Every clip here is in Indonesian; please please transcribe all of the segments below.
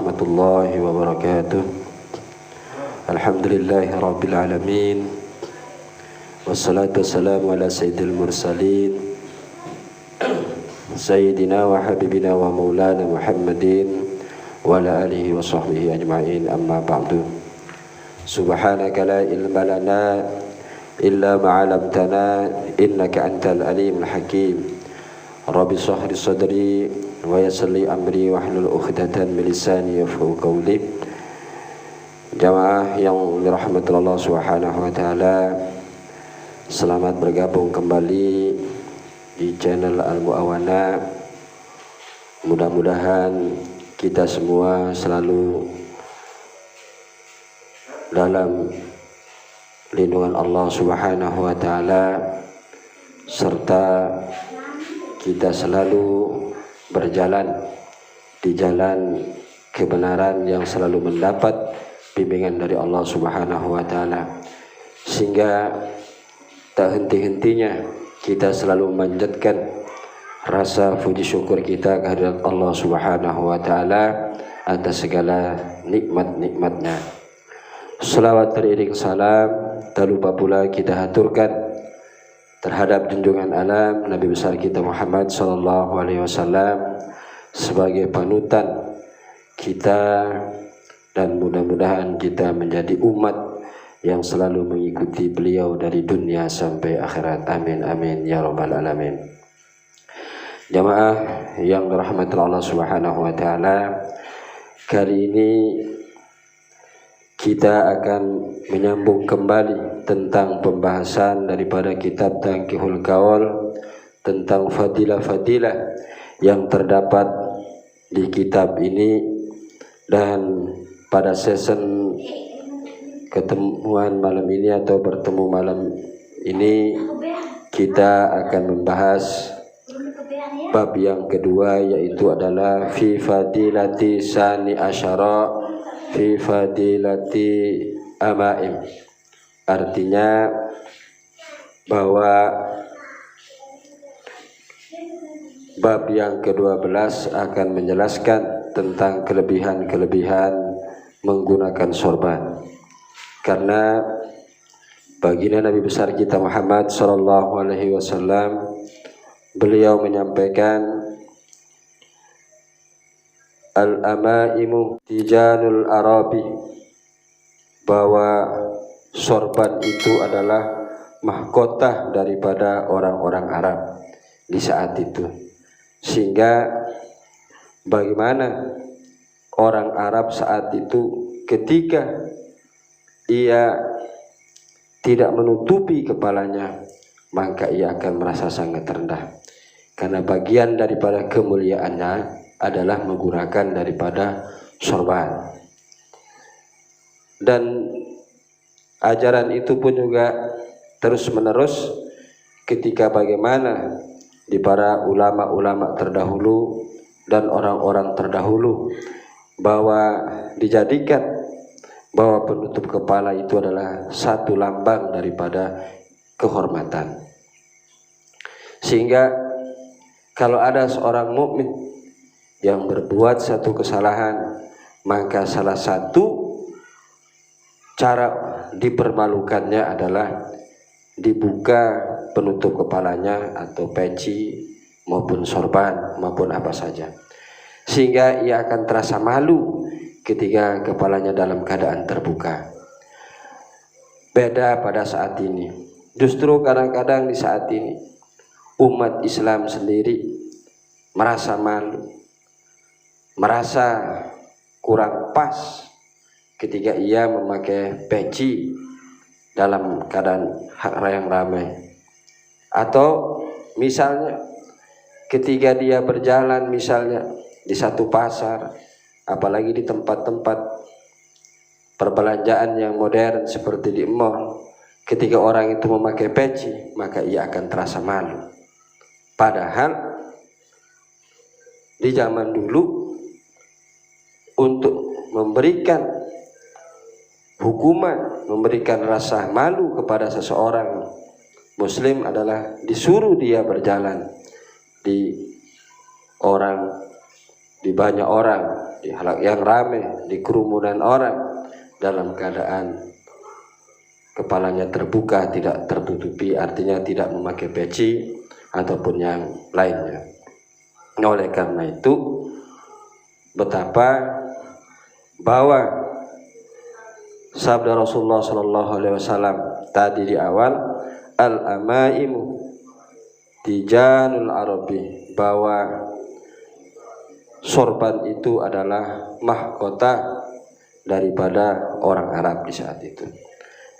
warahmatullahi wabarakatuh. Alhamdulillahi rabbil alamin. Wassalatu wassalamu ala sayyidil mursalin Sayyidina wa habibina wa maulana Muhammadin wa ala alihi wa sahbihi ajma'in, amma ba'du. Subhanaka la ilma lana illa ma'alamtana innaka antal alimul hakim. Rabbi shrah li sadri wa yassir li amri wahlul 'uqdatam min lisani yafqahu qawli. Jamaah yang dirahmati Allah Subhanahu wa taala, selamat bergabung kembali di channel Al-Mu'awana. Mudah-mudahan kita semua selalu dalam lindungan Allah Subhanahu wa taala, serta kita selalu berjalan di jalan kebenaran yang selalu mendapat bimbingan dari Allah Subhanahu wa taala, sehingga tak henti-hentinya kita selalu memanjatkan rasa puji syukur kita kehadirat Allah Subhanahu wa taala atas segala nikmat-nikmatnya. Selawat teriring salam tak lupa pula kita haturkan terhadap junjungan alam Nabi besar kita Muhammad sallallahu alaihi wasallam sebagai panutan kita, dan mudah-mudahan kita menjadi umat yang selalu mengikuti beliau dari dunia sampai akhirat. Amin amin ya rabbal alamin. Jamaah yang dirahmati Allah Subhanahu wa taala, kali ini kita akan menyambung kembali tentang pembahasan daripada kitab Tanqihul Qaul, tentang fadilah-fadilah yang terdapat di kitab ini. Dan pada season ketemuan malam ini atau bertemu malam ini, kita akan membahas bab yang kedua, yaitu adalah fi fadilati sani asyara fi fadilati amaim. Artinya bahwa bab yang ke-12 akan menjelaskan tentang kelebihan-kelebihan menggunakan sorban. Karena baginda Nabi besar kita Muhammad sallallahu alaihi wasallam, beliau menyampaikan al-amaimu tijanul arabi, bahwa sorban itu adalah mahkota daripada orang-orang Arab di saat itu. Sehingga bagaimana orang Arab saat itu ketika ia tidak menutupi kepalanya, maka ia akan merasa sangat rendah, karena bagian daripada kemuliaannya adalah menggunakan daripada sorban. Dan ajaran itu pun juga terus menerus ketika bagaimana di para ulama-ulama terdahulu dan orang-orang terdahulu, bahwa dijadikan bahwa penutup kepala itu adalah satu lambang daripada kehormatan. Sehingga kalau ada seorang mukmin yang berbuat satu kesalahan, maka salah satu cara dipermalukannya adalah dibuka penutup kepalanya atau peci maupun sorban maupun apa saja, sehingga ia akan terasa malu ketika kepalanya dalam keadaan terbuka. Beda pada saat ini, justru kadang-kadang di saat ini umat Islam sendiri merasa malu, merasa kurang pas ketika ia memakai peci dalam keadaan yang ramai. Atau misalnya ketika dia berjalan misalnya di satu pasar, apalagi di tempat-tempat perbelanjaan yang modern seperti di mall, ketika orang itu memakai peci, maka ia akan terasa malu. Padahal di zaman dulu, untuk memberikan hukuman, memberikan rasa malu kepada seseorang muslim adalah disuruh dia berjalan di orang di banyak orang, di halak yang ramai, di kerumunan orang, dalam keadaan kepalanya terbuka, tidak tertutupi, artinya tidak memakai peci ataupun yang lainnya. Oleh karena itu, betapa bahwa sabda Rasulullah SAW tadi di awal, al-amaimu tijanul arabi, bahwa sorban itu adalah mahkota daripada orang Arab di saat itu.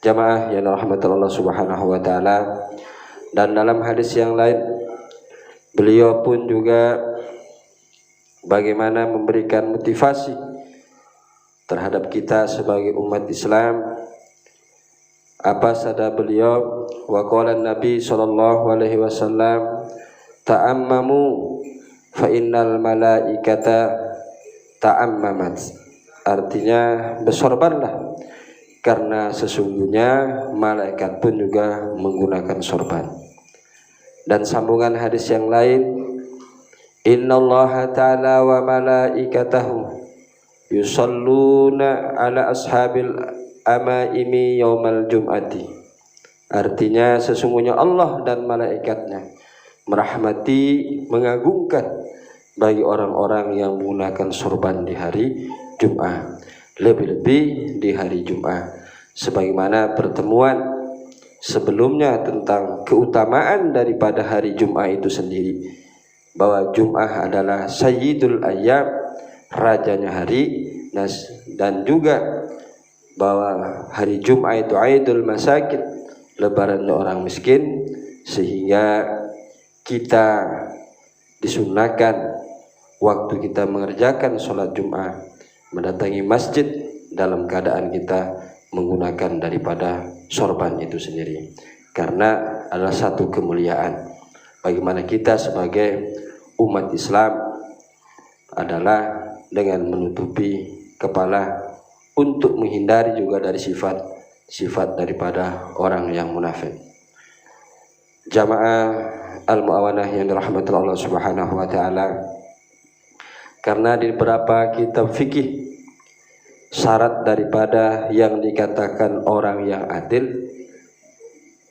Jamaah yang dirahmati Allah Subhanahu wa taala, dan dalam hadis yang lain beliau pun juga bagaimana memberikan motivasi terhadap kita sebagai umat Islam. Apa sabda beliau? Wa qala Nabi sallallahu alaihi wasallam, ta'ammamu fa innal malaikata ta'ammamat. Artinya bersorbanlah karena sesungguhnya malaikat pun juga menggunakan sorban. Dan sambungan hadis yang lain, innallaha ta'ala wa malaikatahu yusalluna ala ashabil amaimi yaumal jum'ati. Artinya sesungguhnya Allah dan malaikatnya merahmati, mengagungkan bagi orang-orang yang menggunakan sorban di hari Jumat, lebih-lebih di hari Jumat. Sebagaimana pertemuan sebelumnya tentang keutamaan daripada hari Jumat itu sendiri, bahwa Jumat adalah sayyidul ayyam, rajanya hari, dan juga bahwa hari Jumat itu aidul masakin, lebaran orang miskin, sehingga kita disunahkan waktu kita mengerjakan sholat Jumat mendatangi masjid dalam keadaan kita menggunakan daripada sorban itu sendiri, karena adalah satu kemuliaan. Bagaimana kita sebagai umat Islam adalah dengan menutupi kepala untuk menghindari juga dari sifat daripada orang yang munafik. Jamaah al-mu'awanah yang dirahmati Allah Subhanahu wa taala, karena di beberapa kitab fikih syarat daripada yang dikatakan orang yang adil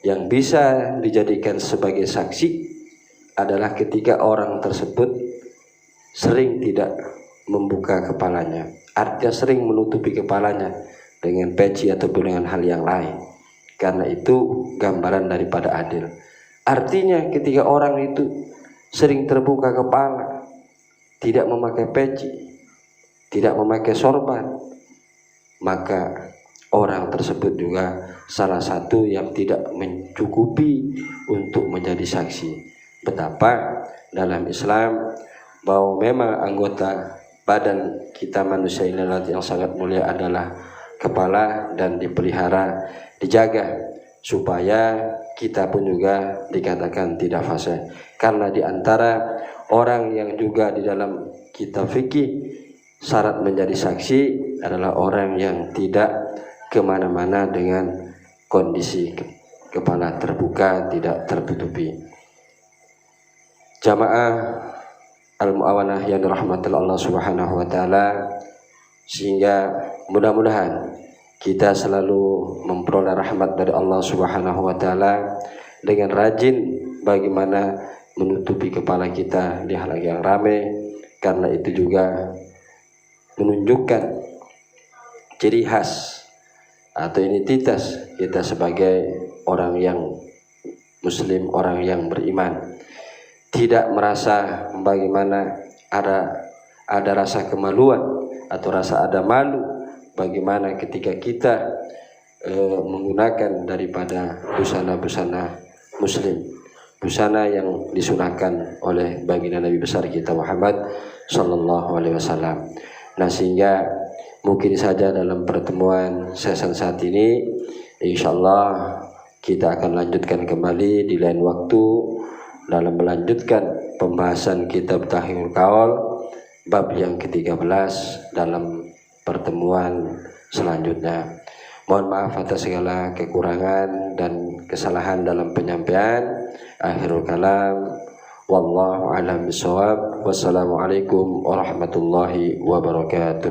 yang bisa dijadikan sebagai saksi adalah ketika orang tersebut sering tidak membuka kepalanya, artinya sering menutupi kepalanya dengan peci ataupun dengan hal yang lain. Karena itu gambaran daripada adil. Artinya ketika orang itu sering terbuka kepala, tidak memakai peci, tidak memakai sorban, maka orang tersebut juga salah satu yang tidak mencukupi untuk menjadi saksi. Betapa dalam Islam bahwa memang anggota badan kita manusia ini yang sangat mulia adalah kepala, dan dipelihara, dijaga supaya kita pun juga dikatakan tidak fasik. Karena di antara orang yang juga di dalam kitab fikih syarat menjadi saksi adalah orang yang tidak kemana-mana dengan kondisi kepala terbuka, tidak tertutupi. Jamaah al-mu'awanah yang dirahmati Allah Subhanahu wa taala, sehingga mudah-mudahan kita selalu memperoleh rahmat dari Allah Subhanahu wa taala dengan rajin bagaimana menutupi kepala kita di halayak yang ramai, karena itu juga menunjukkan ciri khas atau identitas kita sebagai orang yang muslim, orang yang beriman. Tidak merasa bagaimana ada rasa kemaluan atau rasa ada malu bagaimana ketika kita menggunakan daripada busana-busana muslim, busana yang disunahkan oleh baginda Nabi besar kita Muhammad sallallahu alaihi wasallam. Nah, sehingga mungkin saja dalam pertemuan sesi saat ini insyaallah kita akan lanjutkan kembali di lain waktu dalam melanjutkan pembahasan kitab Tahrirul Qaul bab yang ke-13 dalam pertemuan selanjutnya. Mohon maaf atas segala kekurangan dan kesalahan dalam penyampaian. Akhirul kalam, Wallahu a'lam bishawab. Wassalamualaikum warahmatullahi wabarakatuh.